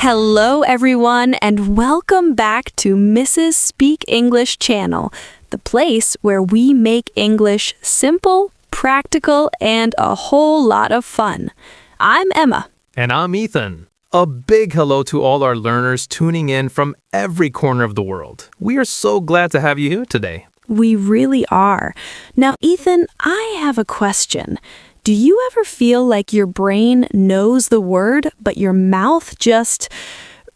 Hello, everyone, and welcome back to Mrs. Speak English channel, the place where we make English simple, practical, and a whole lot of fun. I'm Emma. And I'm Ethan. A big hello to all our learners tuning in from every corner of the world. We are so glad to have you here today. We really are. Now, Ethan, I have a question. Do you ever feel like your brain knows the word, but your mouth just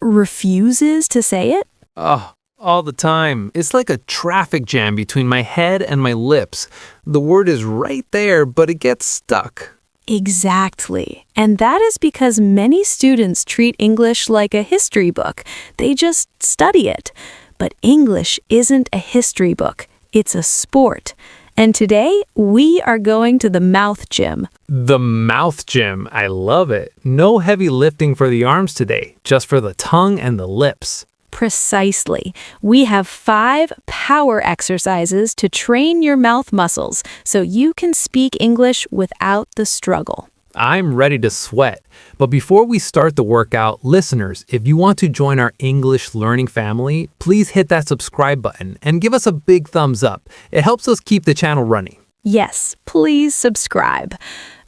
refuses to say it? Oh, all the time. It's like a traffic jam between my head and my lips. The word is right there, but it gets stuck. Exactly. And that is because many students treat English like a history book. They just study it. But English isn't a history book. It's a sport. And today, we are going to the mouth gym. The mouth gym. I love it. No heavy lifting for the arms today, just for the tongue and the lips. Precisely. We have 5 power exercises to train your mouth muscles so you can speak English without the struggle. I'm ready to sweat. But before we start the workout, listeners, if you want to join our English learning family, please hit that subscribe button and give us a big thumbs up. It helps us keep the channel running. Yes, please subscribe.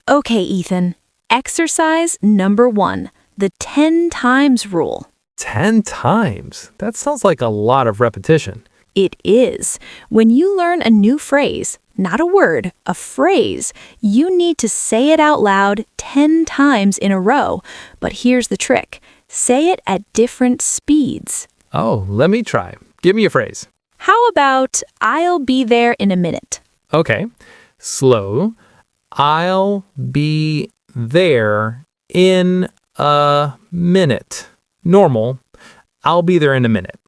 Okay, Ethan. Exercise number 1, the 10 times rule. 10 times? That sounds like a lot of repetition. It is. When you learn a new phrase, not a word, a phrase, you need to say it out loud 10 times in a row. But here's the trick. Say it at different speeds. Oh, let me try. Give me a phrase. How about, I'll be there in a minute? Okay. Slow. I'll be there in a minute. Normal. I'll be there in a minute.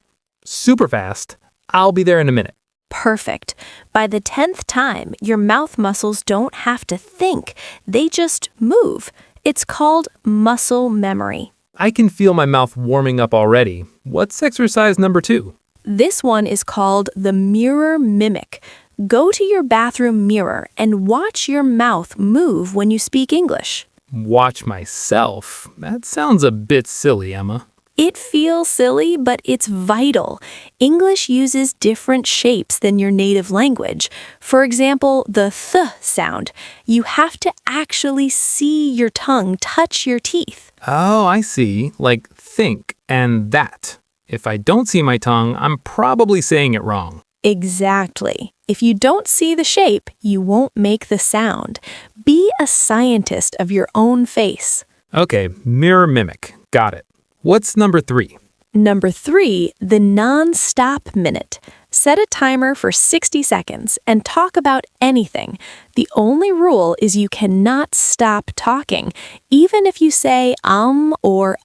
Super fast. I'll be there in a minute. Perfect. By the 10th time, your mouth muscles don't have to think. They just move. It's called muscle memory. I can feel my mouth warming up already. What's exercise number 2? This one is called the mirror mimic. Go to your bathroom mirror and watch your mouth move when you speak English. Watch myself. That sounds a bit silly, Emma. It feels silly, but it's vital. English uses different shapes than your native language. For example, the th sound. You have to actually see your tongue touch your teeth. Oh, I see. Like think and that. If I don't see my tongue, I'm probably saying it wrong. Exactly. If you don't see the shape, you won't make the sound. Be a scientist of your own face. Okay, mirror mimic. Got it. What's number 3? Number 3, the non-stop minute. Set a timer for 60 seconds and talk about anything. The only rule is you cannot stop talking. Even if you say or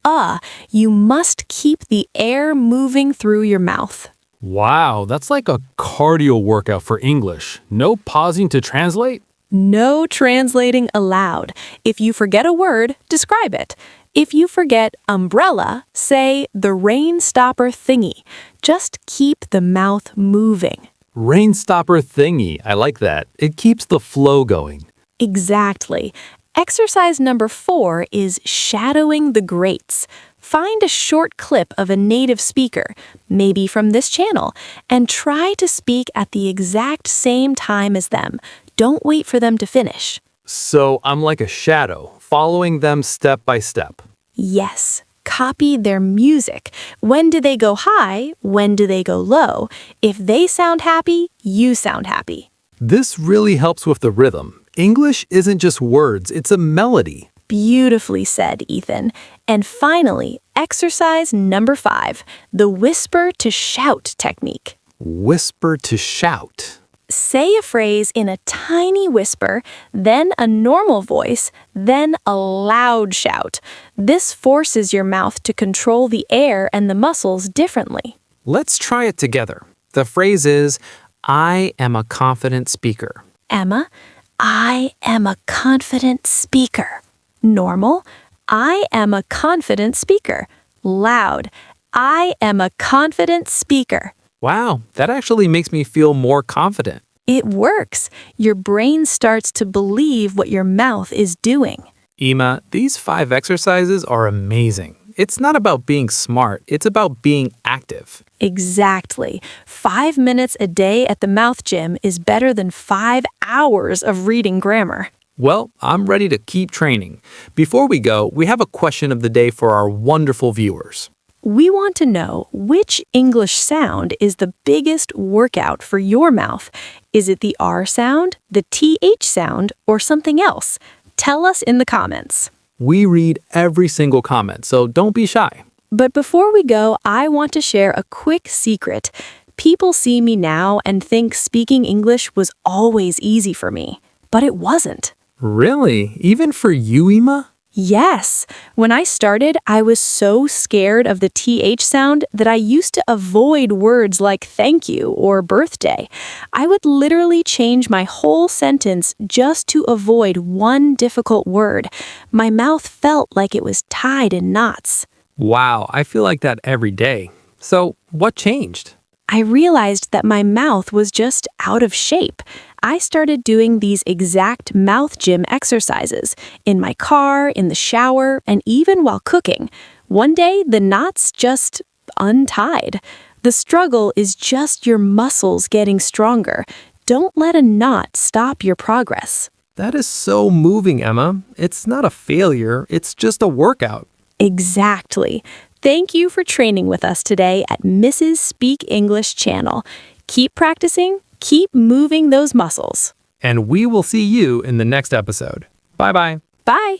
you must keep the air moving through your mouth. Wow, that's like a cardio workout for English. No pausing to translate? No translating allowed. If you forget a word, describe it. If you forget umbrella, say the rain stopper thingy. Just keep the mouth moving. Rain stopper thingy. I like that. It keeps the flow going. Exactly. Exercise number 4 is shadowing the greats. Find a short clip of a native speaker, maybe from this channel, and try to speak at the exact same time as them. Don't wait for them to finish. So I'm like a shadow, following them step by step. Yes. Copy their music. When do they go high? When do they go low? If they sound happy, you sound happy. This really helps with the rhythm. English isn't just words, it's a melody. Beautifully said, Ethan. And finally, exercise number 5, the whisper to shout technique. Whisper to shout. Say a phrase in a tiny whisper, then a normal voice, then a loud shout. This forces your mouth to control the air and the muscles differently. Let's try it together. The phrase is, I am a confident speaker. Emma, I am a confident speaker. Normal, I am a confident speaker. Loud, I am a confident speaker. Wow, that actually makes me feel more confident. It works. Your brain starts to believe what your mouth is doing. Emma, these 5 exercises are amazing. It's not about being smart, it's about being active. Exactly. 5 minutes a day at the mouth gym is better than 5 hours of reading grammar. Well, I'm ready to keep training. Before we go, we have a question of the day for our wonderful viewers. We want to know which English sound is the biggest workout for your mouth. Is it the R sound, the TH sound, or something else? Tell us in the comments. We read every single comment, so don't be shy. But before we go, I want to share a quick secret. People see me now and think speaking English was always easy for me, but it wasn't. Really? Even for you, Ima? Yes. When I started, I was so scared of the TH sound that I used to avoid words like thank you or birthday. I would literally change my whole sentence just to avoid one difficult word. My mouth felt like it was tied in knots. Wow, I feel like that every day. So, what changed? I realized that my mouth was just out of shape. I started doing these exact mouth gym exercises in my car, in the shower, and even while cooking. One day, the knots just untied. The struggle is just your muscles getting stronger. Don't let a knot stop your progress. That is so moving, Emma. It's not a failure, it's just a workout. Exactly. Thank you for training with us today at Mrs. Speak English channel. Keep practicing, keep moving those muscles. And we will see you in the next episode. Bye-bye. Bye.